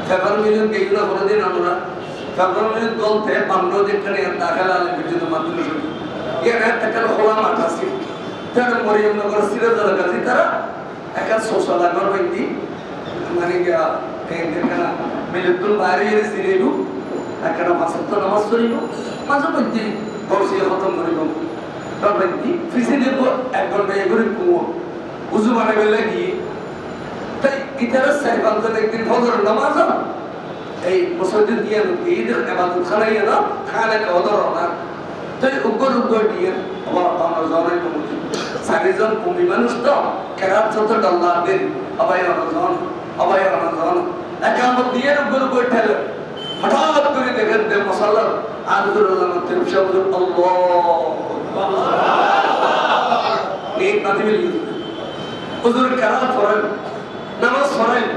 ফেব্রুয়ারি million গেগুলো কোনোদিন আমরা ফেব্রুয়ারি million দলতে Bangla যেখানে দাখাল আলী পর্যন্ত মাধ্যমে শুনি এর একটা খোলা মাঠ আছে তারা মরিয়মনগর সিরাজের কাছে তারা একটা সোশ্যাল আগর ব্যক্তি মানে গিয়া এখানে মিলিয়ন বাইরে সিরিয়াল একটা মাসত্ব নামাজ করিব মাঝে মধ্যে বসিয়ে খতম করিব তার ব্যক্তি ফিসে দেব 1 ঘন্টা এগুলি কুয়ো উজু বানাবে লাগিয়ে তাই ইতারা সাহেবানদের একদিন ফজর নামাজ এই মসজিদ দিয়ে ঈদের ইবাদত খানাইয়া না খানা কদর না তাই উগ্র দিয়ে আমরা জনের কমিটি সারিজন ভূমি মানুষ তো কেরাত যত আল্লাহ দেন আবাই রমজান একামত দিয়ে উগ্র ঠেলে হঠাৎ করে দেখেন যে মশাল্লা আদুল্লাহ শব্দ আল্লাহ নেক নাদিবে হুজুর কেরাত পড়েন নামাজ পড়েন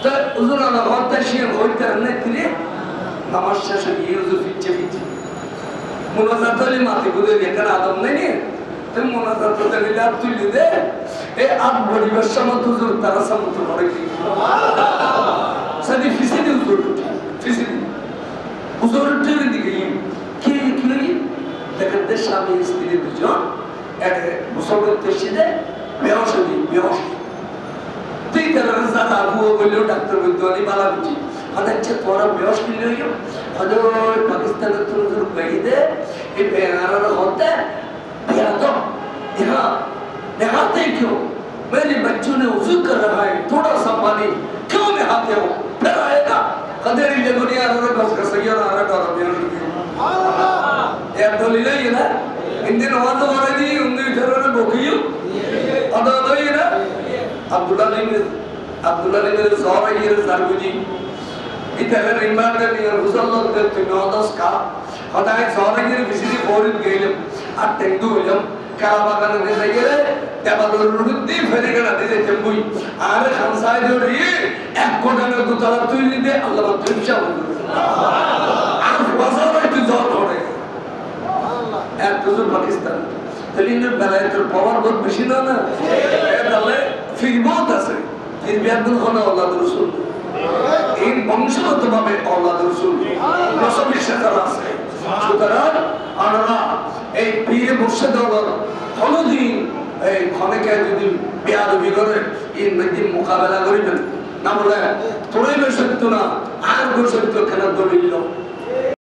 তা হুজুর আল্লাহ হত্যা শির হইতে না তিনি নামাজ শেষে গিয়ে হুজুর ফিরছে মুনাজাত হলে মাটি বুঝে এখানে আদম নেই তুমি মুনাজাত হতে গেলে আর তুই দে এই আট পরিবেশ সমত হুজুর তারা সমত করে কি সাদি ফিসিদি হুজুর ফিসিদি হুজুর টির দিকে কি দেখেন দেশ স্বামী স্ত্রী দুজন এক মুসলমান তেশিদে বেহস তুই তারা রাজা আবু বললো ডাক্তার বলতো আমি বালা বুঝি আচ্ছা তোরা বেহস কিনলে হইল হয়তো পাকিস্তানের তুলুর বেরিয়ে এই বেহারার হতে बेअदब यहाँ नहाते क्यों मेरे बच्चों ने वजू कर रहा है थोड़ा सा पानी क्यों नहाते हो फिर आएगा कदेरी जगुनिया और बस का सही और आरा का रबिया ये दलील है ना इंदे नवाज वाले जी उन्हें इधर ने बोकियो अदा तो ये ना अब्दुल्ला ने मेरे सौरा ये सरबुजी इधर रिमांड में नियर हुसल्लाह के तिनोदस का हदायत सौरा ये किसी फोरिन गेलम আর টেঙ্গু হইলাম কারাবাগানে নিয়ে গেলে দেবাদুর রুদ্দি ফেলে গেলা দিতে টেঙ্গুই আর খানসাই ধরি এক কোটানের দুতলা তুই নিতে আল্লাহ তৃপ্সা বলতো আর বছর তুই জল করে এক দুজন পাকিস্তান তাহলে ইন্ডিয়ার বেলায় তোর পাওয়ার বহুত বেশি না না তাহলে ফিরবত আছে ফিরবি একদম হলো আল্লাহ রসুল এই বংশগত ভাবে আল্লাহ রসুল রসবি শেখার আছে সুতরাং আমরা এই পীরে মুর্শিদ কোনদিন এই ক্ষণেকে যদি বেয়াদবি করে এই নদীর মোকাবেলা করিবেন না বলে তোরাই সত্য না আর সত্য কেন দলিল